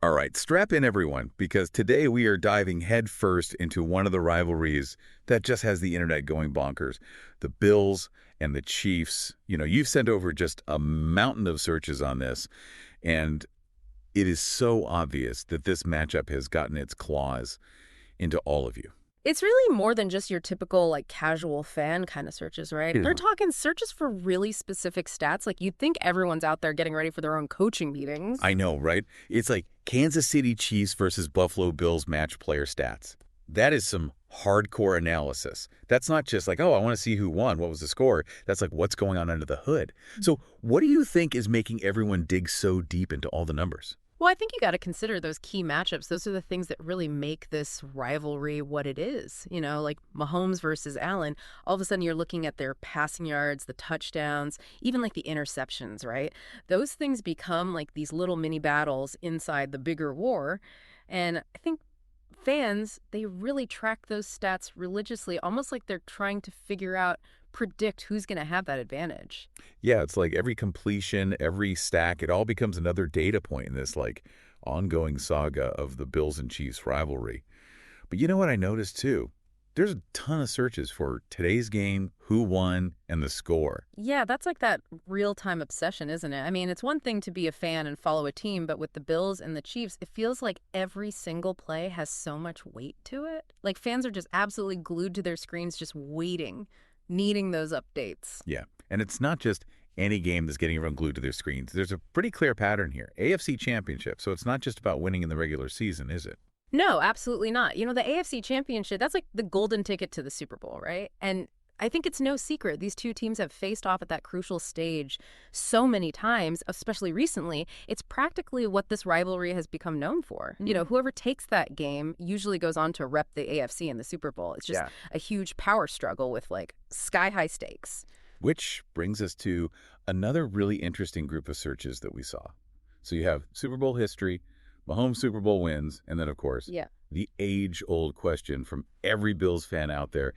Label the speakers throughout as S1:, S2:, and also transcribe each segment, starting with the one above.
S1: All right, strap in everyone, because today we are diving headfirst into one of the rivalries that just has the internet going bonkers. The Bills and the Chiefs. You've sent over just a mountain of searches on this, and it is so obvious that this matchup has gotten its claws into all of you.
S2: It's really more than just your typical, casual fan kind of searches, right?
S1: Yeah.
S2: They're talking searches for really specific stats. Like, you'd think everyone's out there getting ready for their own coaching meetings.
S1: I know, right? It's like Kansas City Chiefs versus Buffalo Bills match player stats. That is some hardcore analysis. That's not just like, oh, I want to see who won, what was the score. That's like what's going on under the hood. So what do you think is making everyone dig so deep into all the numbers?
S2: Well, I think you got to consider those key matchups. Those are the things that really make this rivalry what it is. Like Mahomes versus Allen. All of a sudden, you're looking at their passing yards, the touchdowns, even like the interceptions, right? Those things become like these little mini battles inside the bigger war. And I think fans, they really track those stats religiously, almost like they're trying to predict who's going to have that advantage.
S1: Yeah, it's like every completion, every stack, it all becomes another data point in this ongoing saga of the Bills and Chiefs rivalry. But you know what I noticed too? There's a ton of searches for today's game, who won, and the score.
S2: Yeah, that's like that real-time obsession, isn't it? I mean, it's one thing to be a fan and follow a team, but with the Bills and the Chiefs, it feels like every single play has so much weight to it. Like, fans are just absolutely glued to their screens, just waiting, needing those updates.
S1: Yeah, and it's not just any game that's getting everyone glued to their screens. There's a pretty clear pattern here. AFC Championship, so it's not just about winning in the regular season, is it?
S2: No, absolutely not. The AFC Championship, that's like the golden ticket to the Super Bowl, right? And I think it's no secret. These two teams have faced off at that crucial stage so many times, especially recently. It's practically what this rivalry has become known for. Whoever takes that game usually goes on to rep the AFC in the Super Bowl. It's just a huge power struggle with sky-high stakes.
S1: Which brings us to another really interesting group of searches that we saw. So you have Super Bowl history, Mahomes Super Bowl wins, and then, of course, the age-old question from every Bills fan out there: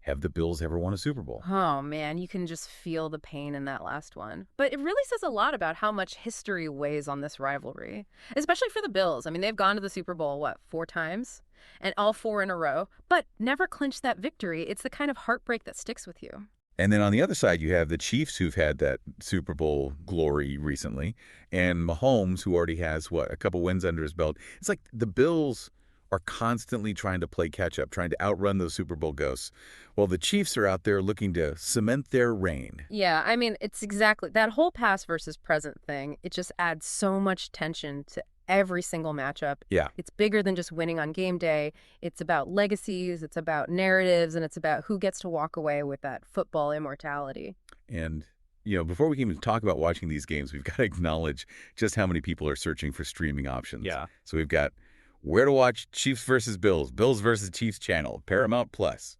S1: have the Bills ever won a Super Bowl?
S2: Oh, man, you can just feel the pain in that last one. But it really says a lot about how much history weighs on this rivalry, especially for the Bills. I mean, they've gone to the Super Bowl, 4 times? And all 4 in a row, but never clinched that victory. It's the kind of heartbreak that sticks with you.
S1: And then on the other side, you have the Chiefs, who've had that Super Bowl glory recently, and Mahomes, who already has, a couple wins under his belt. It's like the Bills are constantly trying to play catch-up, trying to outrun those Super Bowl ghosts, while the Chiefs are out there looking to cement their reign.
S2: Yeah, I mean, it's exactly that whole past versus present thing. It just adds so much tension to every single matchup.
S1: Yeah.
S2: It's bigger than just winning on game day. It's about legacies, it's about narratives, and it's about who gets to walk away with that football immortality.
S1: And, before we can even talk about watching these games, we've got to acknowledge just how many people are searching for streaming options.
S3: Yeah.
S1: So we've got where to watch Chiefs versus Bills, Bills versus Chiefs channel, Paramount Plus.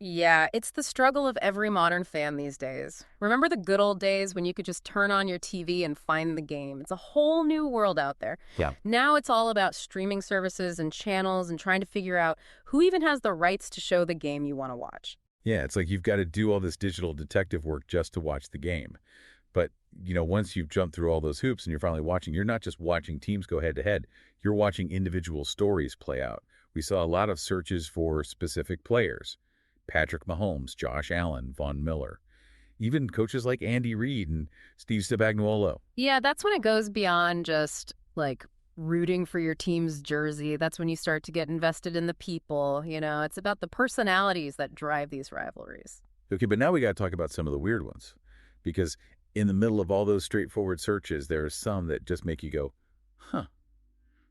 S2: Yeah, it's the struggle of every modern fan these days. Remember the good old days when you could just turn on your TV and find the game? It's a whole new world out there.
S1: Yeah.
S2: Now it's all about streaming services and channels and trying to figure out who even has the rights to show the game you want to watch.
S1: Yeah, it's like you've got to do all this digital detective work just to watch the game. But, once you've jumped through all those hoops and you're finally watching, you're not just watching teams go head-to-head. You're watching individual stories play out. We saw a lot of searches for specific players. Patrick Mahomes, Josh Allen, Von Miller. Even coaches like Andy Reid and Steve Spagnuolo.
S2: Yeah, that's when it goes beyond just, rooting for your team's jersey. That's when you start to get invested in the people. It's about the personalities that drive these rivalries.
S1: Okay, but now we got to talk about some of the weird ones. Because in the middle of all those straightforward searches, there are some that just make you go, huh.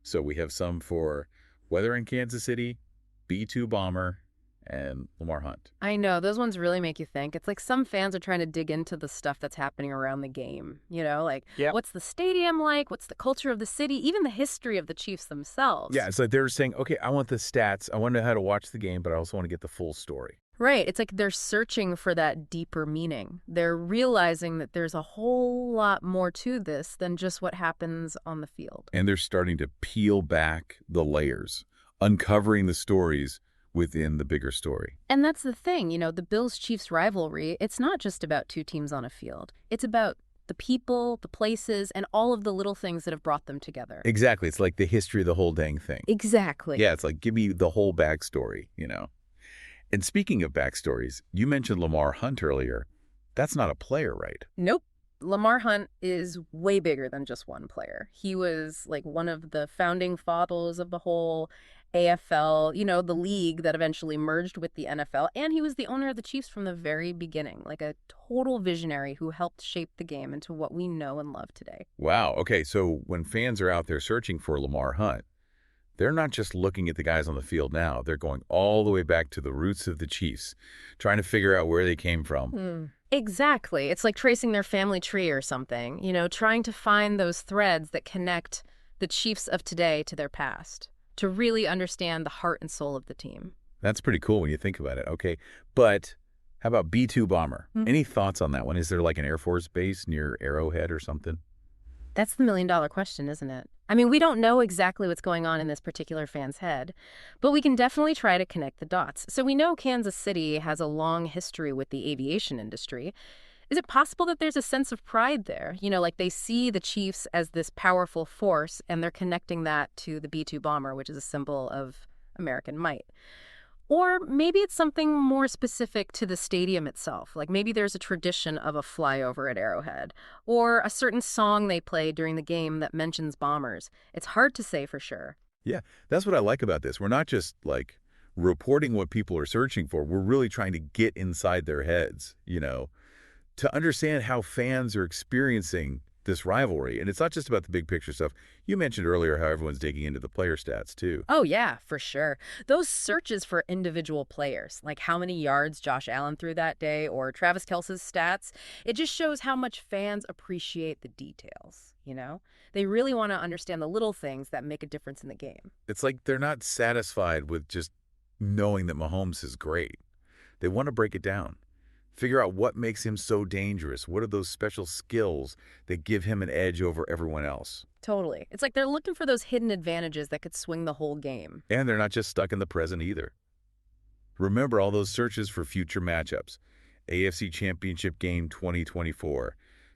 S1: So we have some for weather in Kansas City, B-2 bomber, and Lamar Hunt.
S2: I know, those ones really make you think. It's like some fans are trying to dig into the stuff that's happening around the game. What's the stadium like? What's the culture of the city? Even the history of the Chiefs themselves.
S1: Yeah, it's like they're saying, okay, I want the stats. I want to know how to watch the game, but I also want to get the full story.
S2: Right. It's like they're searching for that deeper meaning. They're realizing that there's a whole lot more to this than just what happens on the field.
S1: And they're starting to peel back the layers, uncovering the stories within the bigger story.
S2: And that's the thing, the Bills-Chiefs rivalry, it's not just about two teams on a field. It's about The people, the places, and all of the little things that have brought them together.
S1: Exactly. It's like the history of the whole dang thing.
S2: Exactly.
S1: Yeah, it's like, give me the whole backstory. And speaking of backstories, you mentioned Lamar Hunt earlier. That's not a player, right?
S2: Nope. Lamar Hunt is way bigger than just one player. He was like one of the founding fathers of the whole AFL, the league that eventually merged with the NFL. And he was the owner of the Chiefs from the very beginning, like a total visionary who helped shape the game into what we know and love today.
S1: Wow. Okay, so when fans are out there searching for Lamar Hunt, they're not just looking at the guys on the field now. They're going all the way back to the roots of the Chiefs, trying to figure out where they came from.
S2: Exactly. It's like tracing their family tree or something, trying to find those threads that connect the Chiefs of today to their past, to really understand the heart and soul of the team.
S1: That's pretty cool when you think about it. Okay, but how about B-2 Bomber? Any thoughts on that one? Is there like an Air Force base near Arrowhead or something?
S2: That's the million-dollar question, isn't it? I mean, we don't know exactly what's going on in this particular fan's head, but we can definitely try to connect the dots. So we know Kansas City has a long history with the aviation industry. Is it possible that there's a sense of pride there? Like they see the Chiefs as this powerful force, and they're connecting that to the B-2 bomber, which is a symbol of American might. Or maybe it's something more specific to the stadium itself. Like maybe there's a tradition of a flyover at Arrowhead, or a certain song they play during the game that mentions bombers. It's hard to say for sure.
S1: Yeah, that's what I like about this. We're not just like reporting what people are searching for. We're really trying to get inside their heads, to understand how fans are experiencing this rivalry. And it's not just about the big picture stuff. You mentioned earlier how everyone's digging into the player stats, too.
S2: Oh, yeah, for sure. Those searches for individual players, like how many yards Josh Allen threw that day or Travis Kelce's stats, it just shows how much fans appreciate the details. They really want to understand the little things that make a difference in the game.
S1: It's like they're not satisfied with just knowing that Mahomes is great. They want to break it down. Figure out what makes him so dangerous. What are those special skills that give him an edge over everyone else?
S2: Totally. It's like they're looking for those hidden advantages that could swing the whole game.
S1: And they're not just stuck in the present either. Remember all those searches for future matchups. AFC Championship Game 2024,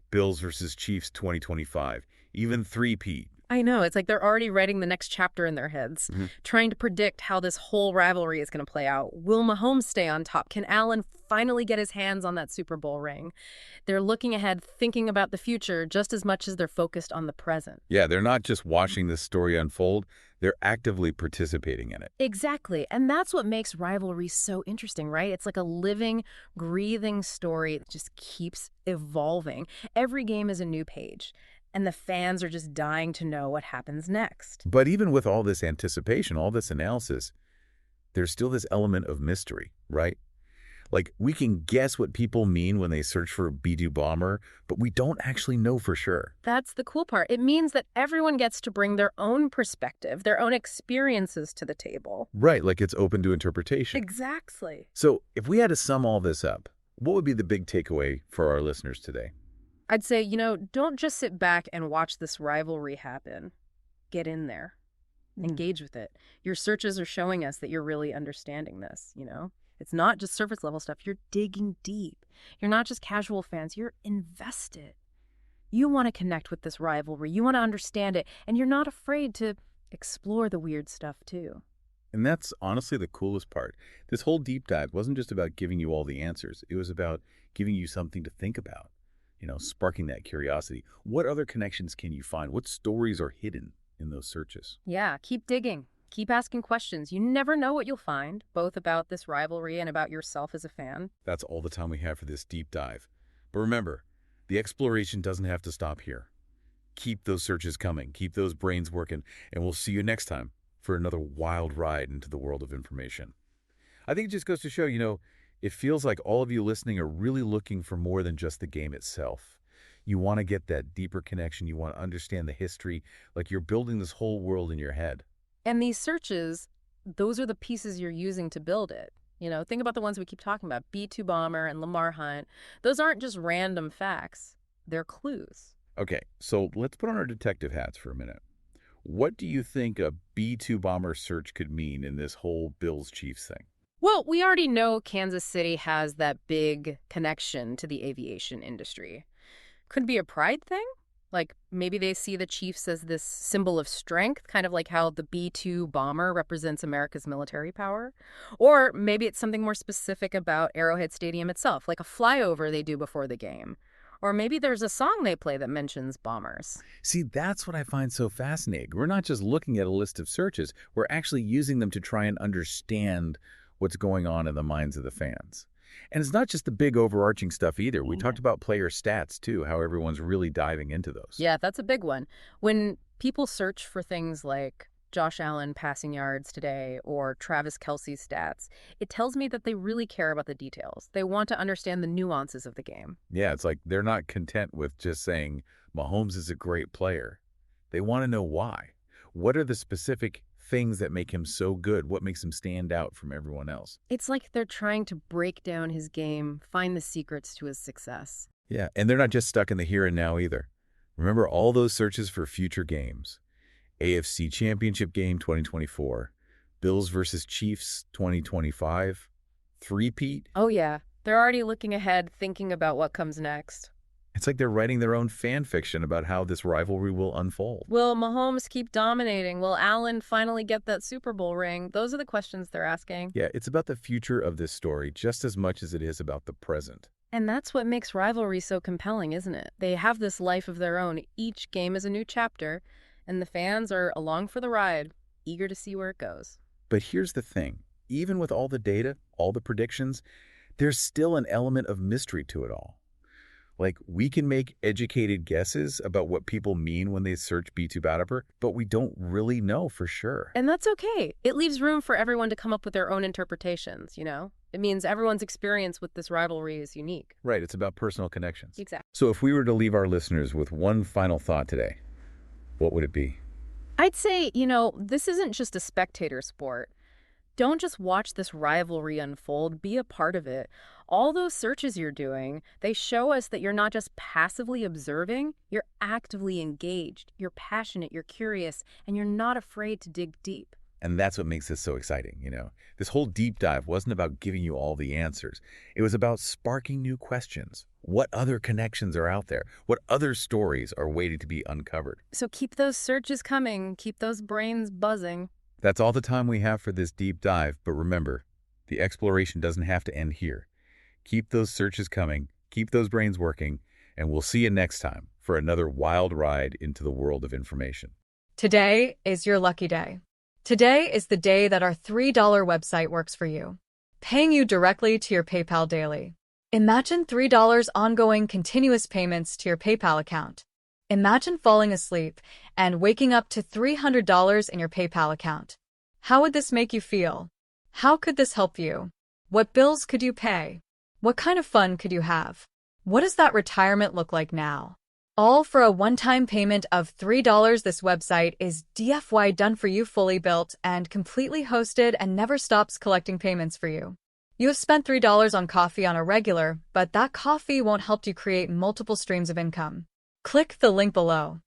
S1: Bills versus Chiefs 2025, even three-peat.
S2: I know. It's like they're already writing the next chapter in their heads, trying to predict how this whole rivalry is going to play out. Will Mahomes stay on top? Can Allen finally get his hands on that Super Bowl ring? They're looking ahead, thinking about the future just as much as they're focused on the present.
S1: Yeah, they're not just watching this story unfold. They're actively participating in it.
S2: Exactly. And that's what makes rivalry so interesting, right? It's like a living, breathing story that just keeps evolving. Every game is a new page. And the fans are just dying to know what happens next.
S1: But even with all this anticipation, all this analysis, there's still this element of mystery, right? Like, we can guess what people mean when they search for a B-2 bomber, but we don't actually know for sure.
S2: That's the cool part. It means that everyone gets to bring their own perspective, their own experiences to the table.
S1: Right, like it's open to interpretation.
S2: Exactly.
S1: So if we had to sum all this up, what would be the big takeaway for our listeners today?
S2: I'd say, don't just sit back and watch this rivalry happen. Get in there. Engage with it. Your searches are showing us that you're really understanding this. It's not just surface level stuff. You're digging deep. You're not just casual fans. You're invested. You want to connect with this rivalry. You want to understand it. And you're not afraid to explore the weird stuff, too.
S1: And that's honestly the coolest part. This whole deep dive wasn't just about giving you all the answers. It was about giving you something to think about. Sparking that curiosity. What other connections can you find? What stories are hidden in those searches?
S2: Yeah, keep digging. Keep asking questions. You never know what you'll find, both about this rivalry and about yourself as a fan.
S1: That's all the time we have for this deep dive. But remember, the exploration doesn't have to stop here. Keep those searches coming. Keep those brains working. And we'll see you next time for another wild ride into the world of information. I think it just goes to show, it feels like all of you listening are really looking for more than just the game itself. You want to get that deeper connection. You want to understand the history, like you're building this whole world in your head.
S2: And these searches, those are the pieces you're using to build it. Think about the ones we keep talking about, B-2 Bomber and Lamar Hunt. Those aren't just random facts. They're clues.
S1: Okay, so let's put on our detective hats for a minute. What do you think a B-2 Bomber search could mean in this whole Bills-Chiefs thing?
S2: Well, we already know Kansas City has that big connection to the aviation industry. Could be a pride thing. Like maybe they see the Chiefs as this symbol of strength, kind of like how the B-2 bomber represents America's military power. Or maybe it's something more specific about Arrowhead Stadium itself, like a flyover they do before the game. Or maybe there's a song they play that mentions bombers.
S1: See, that's what I find so fascinating. We're not just looking at a list of searches, we're actually using them to try and understand what's going on in the minds of the fans. And it's not just the big overarching stuff either. We talked about player stats too, how everyone's really diving into those.
S2: Yeah, that's a big one. When people search for things like Josh Allen passing yards today or Travis Kelce's stats, it tells me that they really care about the details. They want to understand the nuances of the game.
S1: Yeah, it's like they're not content with just saying Mahomes is a great player. They want to know why. What are the specific things that make him so good? What makes him stand out from everyone else?
S2: It's like they're trying to break down his game, find the secrets to his success.
S1: Yeah, and they're not just stuck in the here and now either. Remember all those searches for future games. AFC Championship game 2024, Bills versus Chiefs 2025, three-peat.
S2: Oh, yeah. They're already looking ahead, thinking about what comes next.
S1: It's like they're writing their own fan fiction about how this rivalry will unfold.
S2: Will Mahomes keep dominating? Will Allen finally get that Super Bowl ring? Those are the questions they're asking.
S1: Yeah, it's about the future of this story just as much as it is about the present.
S2: And that's what makes rivalry so compelling, isn't it? They have this life of their own. Each game is a new chapter, and the fans are along for the ride, eager to see where it goes.
S1: But here's the thing. Even with all the data, all the predictions, there's still an element of mystery to it all. Like, we can make educated guesses about what people mean when they search B2 Battlebird, but we don't really know for sure.
S2: And that's okay. It leaves room for everyone to come up with their own interpretations, you know? It means everyone's experience with this rivalry is unique.
S1: Right, it's about personal connections.
S2: Exactly.
S1: So if we were to leave our listeners with one final thought today, what would it be?
S2: I'd say, this isn't just a spectator sport. Don't just watch this rivalry unfold, be a part of it. All those searches you're doing, they show us that you're not just passively observing, you're actively engaged, you're passionate, you're curious, and you're not afraid to dig deep.
S1: And that's what makes this so exciting, This whole deep dive wasn't about giving you all the answers. It was about sparking new questions. What other connections are out there? What other stories are waiting to be uncovered?
S2: So keep those searches coming, keep those brains buzzing.
S1: That's all the time we have for this deep dive, but remember, the exploration doesn't have to end here. Keep those searches coming, keep those brains working, and we'll see you next time for another wild ride into the world of information.
S3: Today is your lucky day. Today is the day that our $3 website works for you, paying you directly to your PayPal daily. Imagine $3 ongoing continuous payments to your PayPal account. Imagine falling asleep and waking up to $300 in your PayPal account. How would this make you feel? How could this help you? What bills could you pay? What kind of fun could you have? What does that retirement look like now? All for a one-time payment of $3. This website is DFY done for you, fully built and completely hosted, and never stops collecting payments for you. You have spent $3 on coffee on a regular, but that coffee won't help you create multiple streams of income. Click the link below.